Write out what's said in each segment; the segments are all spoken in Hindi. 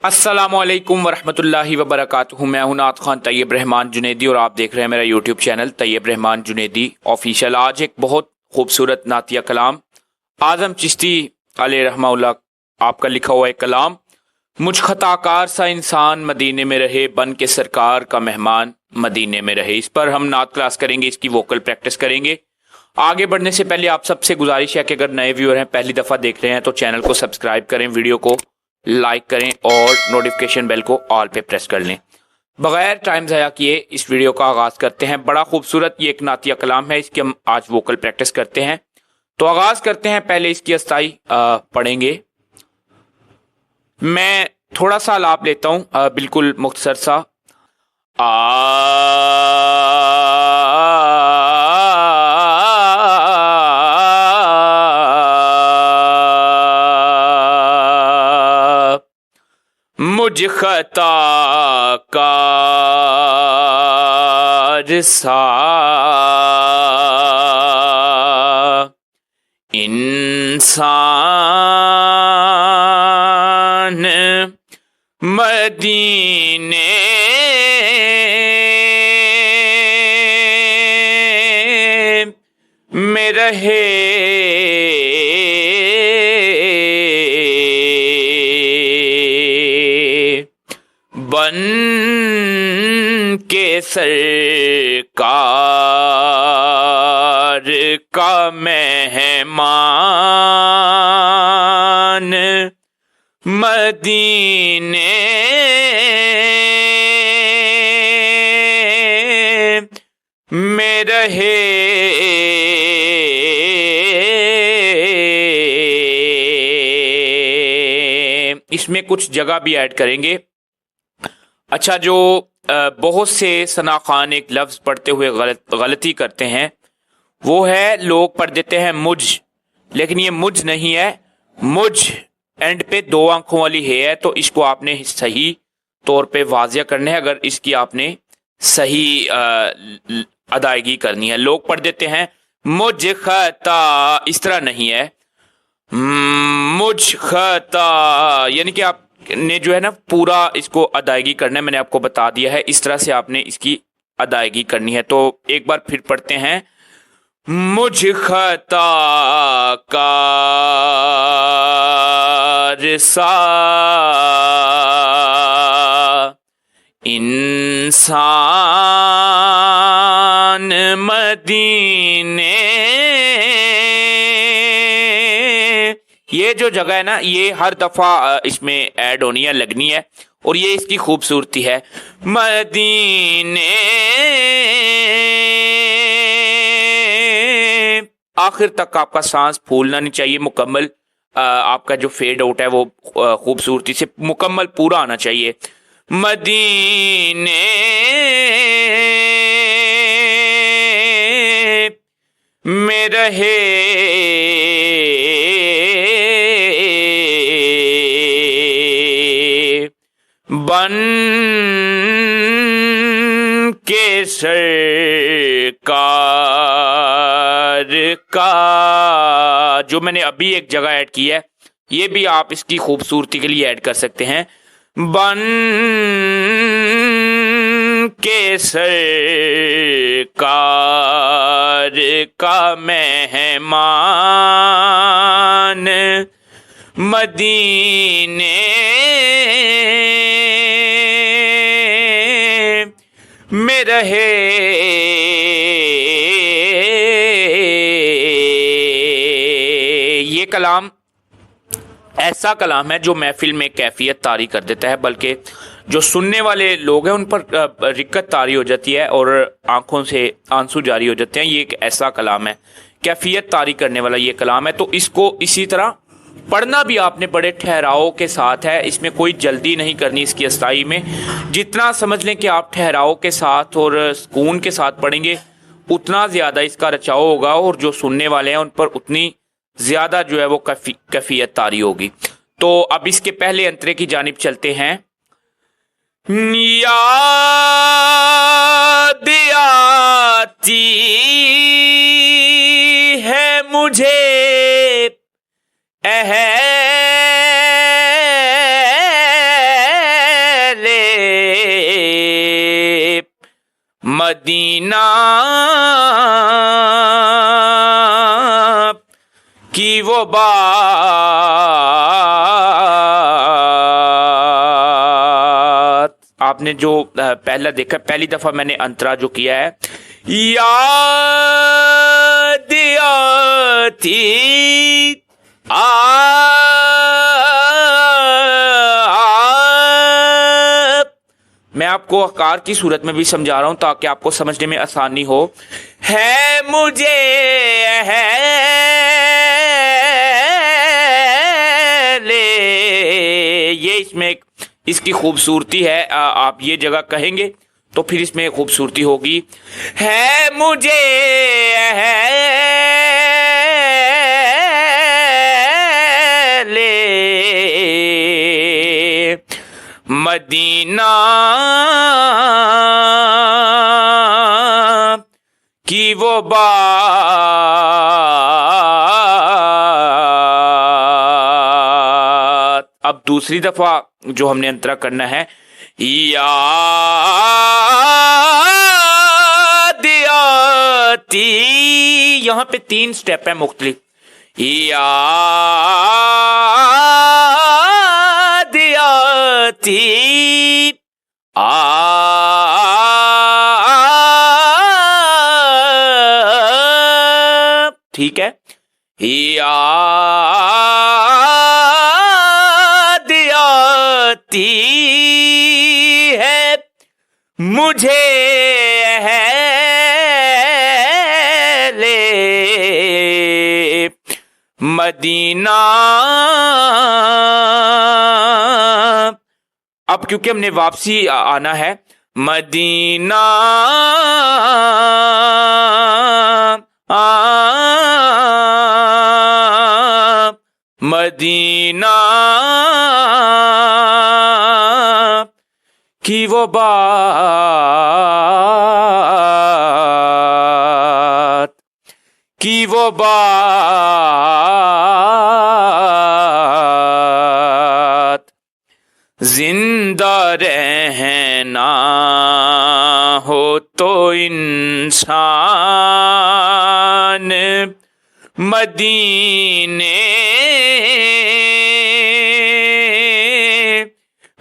अस्सलामुअलैकुम वरहमतुल्लाहि वबरकातुहू। मैं हूं नात खान तैयब रहमान जुनेदी और आप देख रहे हैं मेरा YouTube channel Tayyab Rahman Junedi official. आज एक बहुत खूबसूरत नातिया कलाम आज़म चिश्ती अलैहि रहमतुल्लाह आपका लिखा हुआ एक कलाम। मुझ खताकार सा इंसान मदीने में रहे, बन के सरकार का मेहमान मदीने में रहे। इस पर हम नात क्लास करेंगे, इसकी वोकल प्रैक्टिस करेंगे। आगे बढ़ने से पहले आप सबसे गुजारिश है कि अगर नए व्यूअर हैं, पहली दफ़ा देख रहे हैं, तो चैनल को सब्सक्राइब करें, वीडियो को लाइक करें और नोटिफिकेशन बेल को ऑल पे प्रेस कर लें। बगैर टाइम ज़ाया किए इस वीडियो का आगाज़ करते हैं। बड़ा खूबसूरत ये एक नातिया कलाम है, इसकी हम आज वोकल प्रैक्टिस करते हैं। तो आगाज़ करते हैं। पहले इसकी अस्थाई पढ़ेंगे। मैं थोड़ा सा लाभ लेता हूँ, बिल्कुल मुख्तसर सा। मुझ खताकार सा इंसान मदीने में रहे, बन के सरकार का मेहमान मदीने में रहे। इसमें कुछ जगह भी ऐड करेंगे। अच्छा, जो बहुत से सना खान एक लफ्ज पढ़ते हुए गलती करते हैं, वो है लोग पढ़ देते हैं मुझ, लेकिन ये मुझ नहीं है। मुझ एंड पे दो आंखों वाली है, तो इसको आपने सही तौर पे वाजिया करना है अगर इसकी आपने सही अदायगी करनी है। लोग पढ़ देते हैं मुझ खता, इस तरह नहीं है। मुझ खता यानी कि आप ने जो है ना पूरा इसको अदायगी करना है। मैंने आपको बता दिया है, इस तरह से आपने इसकी अदायगी करनी है। तो एक बार फिर पढ़ते हैं। मुझ खताकार सा इंसान मदीने, ये जो जगह है ना, ये हर दफा इसमें ऐड होनी है, लगनी है, और ये इसकी खूबसूरती है। मदीने आखिर तक आपका सांस फूलना नहीं चाहिए, मुकम्मल आपका जो फेड आउट है वो खूबसूरती से मुकम्मल पूरा आना चाहिए। मदीने में रहे, बन के सरकार का, जो मैंने अभी एक जगह ऐड की है, ये भी आप इसकी खूबसूरती के लिए ऐड कर सकते हैं। बन के सरकार का मेहमान मदीने में रहे। ये कलाम ऐसा कलाम है जो महफिल में कैफियत तारी कर देता है, बल्कि जो सुनने वाले लोग हैं उन पर रिक्कत तारी हो जाती है और आंखों से आंसू जारी हो जाते हैं। ये एक ऐसा कलाम है, कैफियत तारी करने वाला ये कलाम है। तो इसको इसी तरह पढ़ना भी आपने बड़े ठहराव के साथ है, इसमें कोई जल्दी नहीं करनी इसकी अस्थाई में। जितना समझ लें कि आप ठहराव के साथ और सुकून के साथ पढ़ेंगे, उतना ज़्यादा इसका रचाव होगा और जो सुनने वाले हैं उन पर उतनी ज़्यादा जो है वो कैफियत तारी होगी। तो अब इसके पहले अंतरे की जानिब चलते हैं। याद आती है मुझे मदीना की वो बात। आपने जो पहला देखा, पहली दफा मैंने अंतरा जो किया है, याद आती मैं आपको आकार की सूरत में भी समझा रहा हूं ताकि आपको समझने में आसानी हो। है मुझे है ले, ये इसमें इसकी खूबसूरती है। आप ये जगह कहेंगे तो फिर इसमें खूबसूरती होगी। है मुझे है ले मदीना की वो बात। अब दूसरी दफा जो हमने अंतरा करना है, याद आती, यहां पे 3 स्टेप है मुख्तलिफ। याद आती ठीक है। याद आती है मुझे है ले मदीना। अब क्योंकि हमने वापसी आना है, मदीना मदीना की वो बात, की वो बात। जिंदा रहना हो तो इंसान मदीने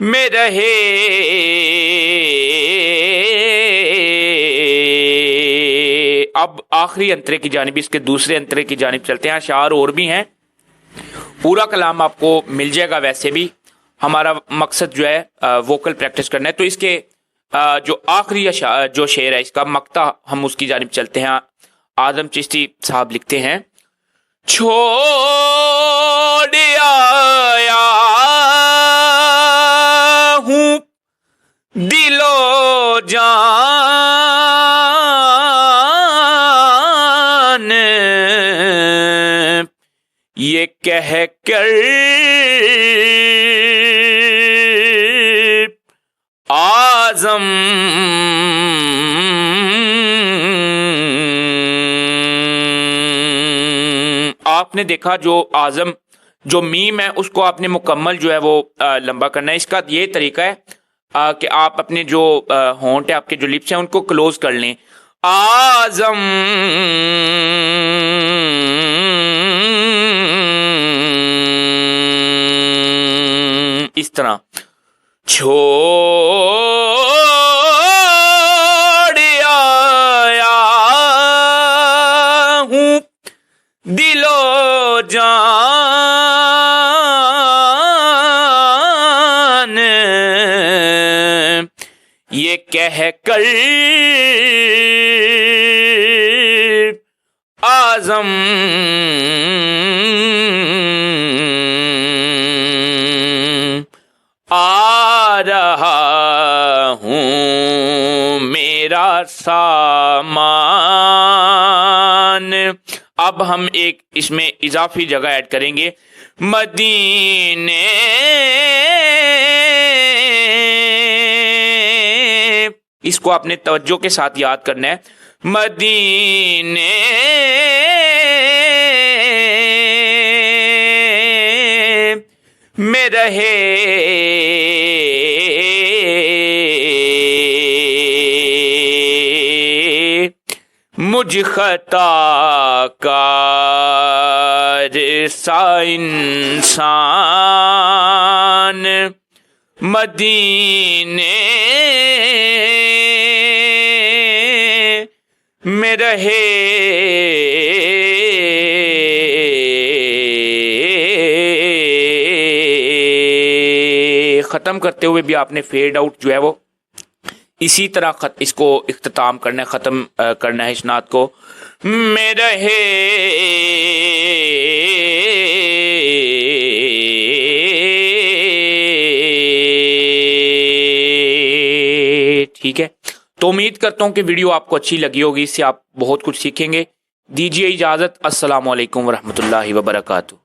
में रहे। अब आखिरी अंतरे की जानिब, इसके दूसरे अंतरे की जानिब चलते हैं। अशार और भी हैं, पूरा कलाम आपको मिल जाएगा। वैसे भी हमारा मकसद जो है वोकल प्रैक्टिस करना है, तो इसके जो आखिरी जो शेर है इसका मक्ता, हम उसकी जानिब चलते हैं। आजम चिश्ती साहब लिखते हैं, छोड़ आया हूं दिलो जान ये कह कर आजम आपने देखा जो आजम जो मीम है उसको आपने मुकम्मल जो है वो लंबा करना है। इसका ये तरीका है कि आप अपने जो होंठ है, आपके जो लिप्स हैं, उनको क्लोज कर लें। आजम इस तरह छोड़ आया हूं दिलो जान ये कह कर आजम आ रहा हूं मेरा सामान। अब हम एक इसमें इजाफी जगह ऐड करेंगे, मदीने इसको आपने तवज्जो के साथ याद करना है। मदीने में रहे मुझ खता कार सा इंसान मदीने में रहे, ख़त्म करते हुए भी आपने फेड आउट जो है वो इसी तरह इसको इख्तिताम करना है, ख़त्म करना है इस नात को। में रहे ठीक है। तो उम्मीद करता हूं कि वीडियो आपको अच्छी लगी होगी, इससे आप बहुत कुछ सीखेंगे। दीजिए इजाज़त। अस्सलामु अलैकुम वरहमतुल्लाहि वबरकातुहू।